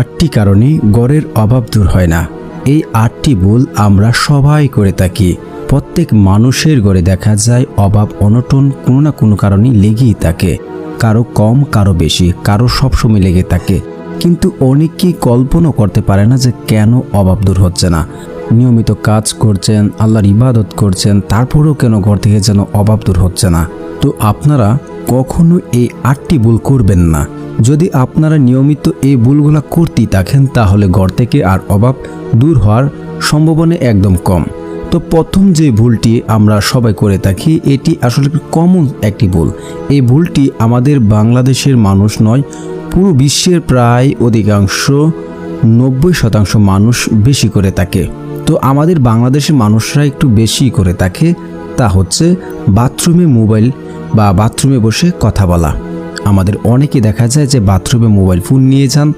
8টি কারণে গড়ের অভাব দূর হয় না। এই 8টি ভুল আমরা সবাই করে থাকি। প্রত্যেক মানুষের গড়ে দেখা যায় অভাব অনটন কোনো না কোনো কারণে লেগেই থাকে। কারো কম, কারো বেশি, কারো সবসময় লেগে থাকে। কিন্তু অনেকেই কল্পনা করতে পারে না যে কেন অভাব দূর হচ্ছে না। নিয়মিত কাজ করছেন, আল্লাহর ইবাদত করছেন, তারপরেও কেন ঘর থেকে যেন অভাব দূর হচ্ছে না। তো আপনারা কখনো এই 8টি ভুল করবেন না। যদি আপনারা নিয়মিত এই ভুলগুলো করতেই থাকেন তাহলে ঘর থেকে আর অভাব দূর হওয়ার সম্ভাবনা একদম কম। তো প্রথম যে ভুলটি আমরা সবাই করে থাকি, এটি আসলে কমন একটি ভুল। এই ভুলটি আমাদের বাংলাদেশের মানুষ নয়, পুরো বিশ্বের প্রায় অধিকাংশ 90% মানুষ বেশি করে থাকে। তো আমাদের বাংলাদেশের মানুষরা একটু বেশি করে থাকে, তা হচ্ছে বাথরুমে মোবাইল বা বাথরুমে বসে কথা বলা। আমাদের অনেকে দেখা যায় যে বাথরুমে মোবাইল ফোন নিয়ে যান,